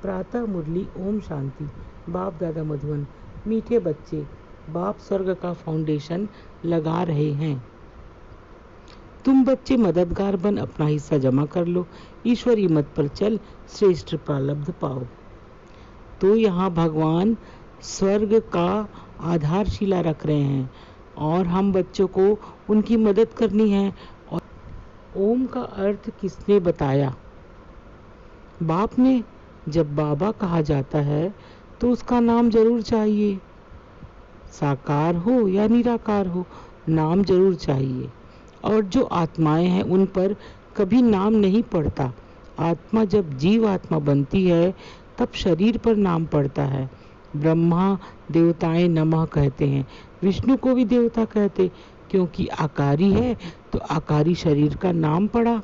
प्रातः मुरली ओम शांति। बाप दादा मधुबन। मीठे बच्चे, बाप स्वर्ग का फाउंडेशन लगा रहे हैं। तुम बच्चे मददगार बन अपना हिस्सा जमा कर लो, ईश्वरी मत पर चल, श्रेष्ठ प्रारब्ध पाओ। तो यहाँ भगवान स्वर्ग का आधारशिला रख रहे हैं और हम बच्चों को उनकी मदद करनी है। और ओम का अर्थ किसने बताया? बाप ने। जब बाबा कहा जाता है तो उसका नाम जरूर चाहिए, साकार हो या निराकार हो, नाम जरूर चाहिए। और जो आत्माएं हैं उन पर कभी नाम नहीं पड़ता। आत्मा जब जीव आत्मा बनती है तब शरीर पर नाम पड़ता है। ब्रह्मा देवताएं नमः कहते हैं, विष्णु को भी देवता कहते, क्योंकि आकारी है तो आकारी शरीर का नाम पड़ा।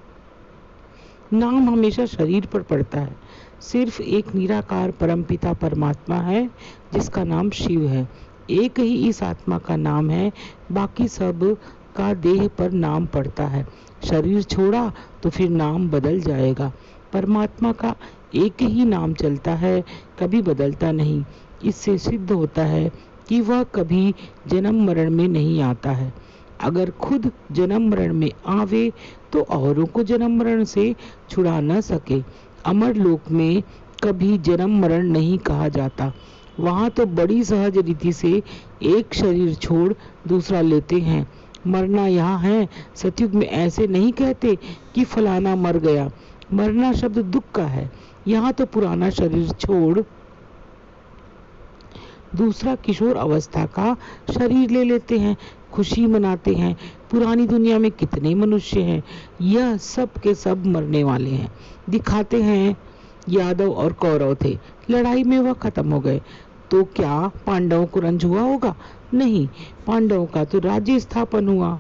नाम हमेशा शरीर पर पड़ता है। सिर्फ एक निराकार परमपिता परमात्मा है जिसका नाम शिव है। एक ही इस आत्मा का नाम है, बाकी सब का देह पर नाम पड़ता है। शरीर छोड़ा तो फिर नाम बदल जाएगा। परमात्मा का एक ही नाम चलता है, कभी बदलता नहीं। इससे सिद्ध होता है कि वह कभी जन्म मरण में नहीं आता है। अगर खुद जन्म मरण में आवे तो औरों को जन्म मरण से छुड़ा न सके। अमर लोक में कभी जन्म मरण नहीं कहा जाता। वहाँ तो बड़ी सहज रीति से एक शरीर छोड़ दूसरा लेते हैं। मरना यहाँ है, सतयुग में ऐसे नहीं कहते कि फलाना मर गया। मरना शब्द दुख का है। यहाँ तो पुराना शरीर छोड़ दूसरा किशोर अवस्था का शरीर ले लेते हैं, खुशी मनाते हैं। पुरानी दुनिया में कितने मनुष्य हैं, यह सब के सब मरने वाले हैं। दिखाते हैं यादव और कौरव थे, लड़ाई में वह खत्म हो गए। तो क्या पांडवों को रंज हुआ होगा? नहीं, पांडवों का तो राज्य स्थापन हुआ।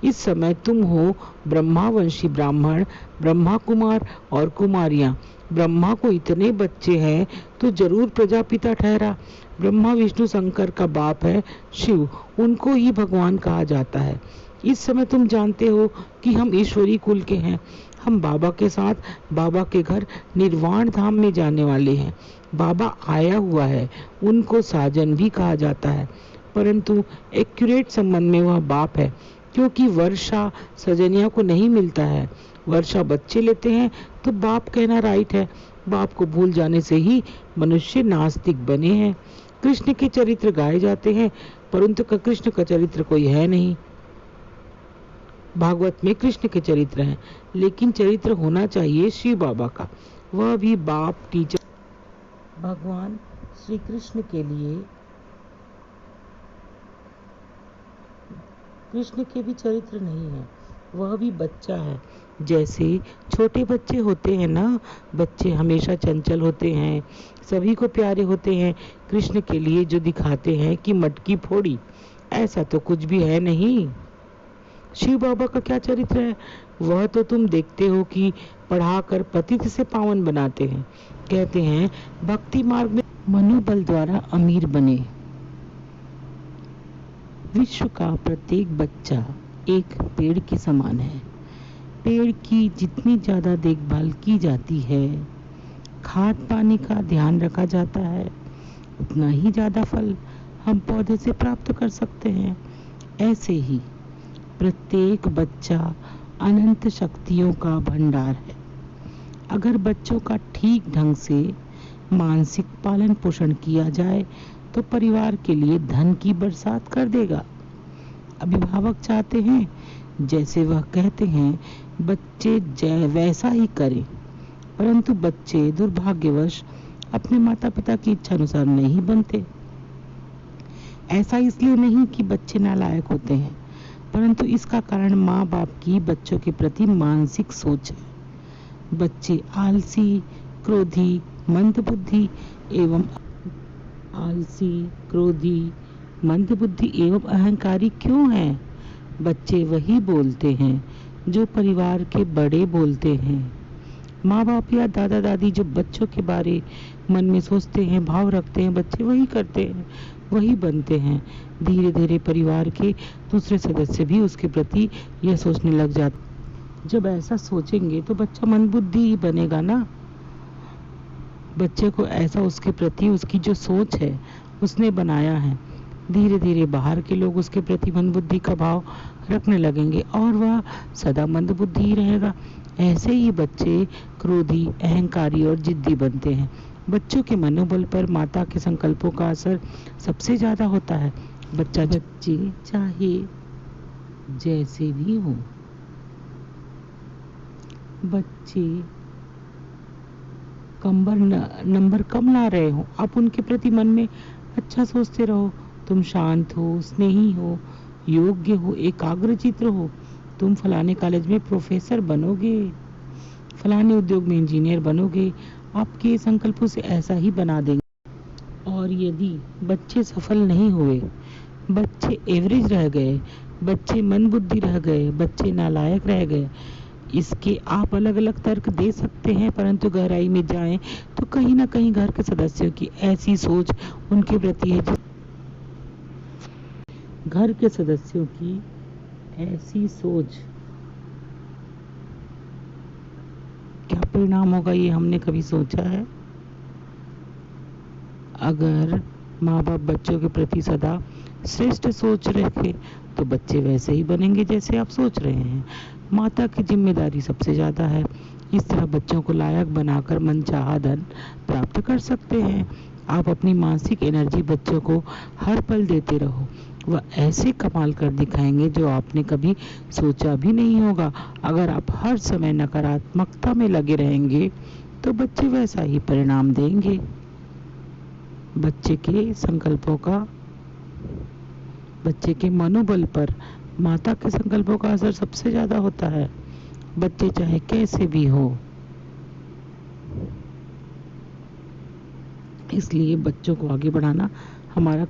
इस समय तुम हो ब्रह्मावंशी ब्राह्मण, ब्रह्मा कुमार और कुमारियां। ब्रह्मा को इतने बच्चे हैं तो जरूर प्रजापिता ठहरा। ब्रह्मा विष्णु शंकर का बाप है शिव, उनको ही भगवान कहा जाता है। इस समय तुम जानते हो कि हम ईश्वरी कुल के हैं। हम बाबा के साथ बाबा के घर निर्वाण धाम में जाने वाले हैं। बाबा आया हुआ है, उनको साजन भी कहा जाता है, परंतु एक्यूरेट संबंध में वह बाप है, क्योंकि वर्षा सजनिया को नहीं मिलता है। वर्षा बच्चे लेते हैं तो बाप कहना राइट है। बाप को भूल जाने से ही मनुष्य नास्तिक बने हैं। कृष्ण के चरित्र गाए जाते हैं, परंतु कृष्ण का चरित्र कोई है नहीं। भागवत में कृष्ण के चरित्र हैं, लेकिन चरित्र होना चाहिए शिव बाबा का, वह भी बाप टीचर। भगवान श्री कृष्ण के लिए कृष्ण के भी चरित्र नहीं है, वह भी बच्चा है। जैसे छोटे बच्चे होते हैं ना, बच्चे हमेशा चंचल होते हैं, सभी को प्यारे होते हैं। कृष्ण के लिए जो दिखाते हैं कि मटकी फोड़ी, ऐसा तो कुछ भी है नहीं। शिव बाबा का क्या चरित्र है? वह तो तुम देखते हो कि पढ़ाकर पतित से पावन बनाते हैं। कहते हैं भक्ति मार्ग में मनोबल द्वारा अमीर बने। विश्व का प्रत्येक बच्चा एक पेड़ के समान है। पेड़ की जितनी ज्यादा देखभाल की जाती है, खाद पानी का ध्यान रखा जाता है, उतना ही ज्यादा फल हम पौधे से प्राप्त कर सकते हैं। ऐसे ही प्रत्येक बच्चा अनंत शक्तियों का भंडार है। अगर बच्चों का ठीक ढंग से मानसिक पालन पोषण किया जाए तो परिवार के लिए धन की बरसात कर देगा। अभिभावक चाहते हैं जैसे वह कहते हैं बच्चे वैसा ही करें, परंतु बच्चे दुर्भाग्यवश अपने माता पिता की इच्छा अनुसार नहीं बनते। ऐसा इसलिए नहीं कि बच्चे नालायक होते हैं, परंतु इसका कारण माँ बाप की बच्चों के प्रति मानसिक सोच है। बच्चे आलसी, क्रोधी, मंदबुद्धि एवं अहंकारी क्यों हैं? बच्चे वही बोलते हैं जो परिवार के बड़े बोलते हैं। माँ बाप या दादा दादी जो बच्चों के बारे मन में सोचते हैं, भाव रखते हैं, बच्चे वही करते हैं, वही बनते हैं। धीरे धीरे परिवार के दूसरे सदस्य भी उसके प्रति यह सोचने लग जाते। जब ऐसा सोचेंगे तो बच्चा मंदबुद्धि ही बनेगा ना। बच्चे को ऐसा उसके प्रति उसकी जो सोच है उसने बनाया है। धीरे धीरे बाहर के लोग उसके प्रति मंदबुद्धि का भाव रखने लगेंगे और वह सदा मंदबुद्धि ही रहेगा। ऐसे ही बच्चे क्रोधी, अहंकारी और जिद्दी बनते हैं। बच्चों के मनोबल पर माता के संकल्पों का असर सबसे ज्यादा होता है। बच्चे चाहे जैसे भी हो, बच्चे नंबर कम ला रहे हो, आप उनके प्रति मन में अच्छा सोचते रहो। तुम शांत हो, स्नेही हो, योग्य हो, एकाग्रचित्त हो। तुम फलाने कॉलेज में प्रोफेसर बनोगे, फलाने उद्योग में इंजीनियर बनोगे। आपके संकल्पों से ऐसा ही बना देंगे। और यदि बच्चे सफल नहीं हुए, बच्चे एवरेज रह गए, बच्चे मंदबुद्धि रह गए, बच्चे नालायक रह गए, इसके आप अलग अलग तर्क दे सकते हैं, परंतु गहराई में जाएं तो कहीं ना कहीं घर के सदस्यों की ऐसी सोच उनके प्रति है, घर के सदस्यों की ऐसी सोच, क्या परिणाम होगा ये हमने कभी सोचा है? अगर माँ बाप बच्चों के प्रति सदा श्रेष्ठ सोच रखे तो बच्चे वैसे ही बनेंगे जैसे आप सोच रहे हैं। माता की जिम्मेदारी सबसे ज्यादा है। इस तरह बच्चों को लायक बनाकर मनचाहा धन प्राप्त कर सकते हैं। आप अपनी मानसिक एनर्जी बच्चों को हर पल देते रहो, वह ऐसे कमाल कर दिखाएंगे जो आपने कभी सोचा भी नहीं होगा। अगर आप हर समय नकारात्मकता में लगे रहेंगे तो बच्चे वैसा ही परिणाम देंगे। बच्चे के संकल्पों का, बच्चे के मनोबल पर माता के संकल्पों का असर सबसे ज्यादा होता है। बच्चे चाहे कैसे भी हो, इसलिए बच्चों को आगे बढ़ाना हमारा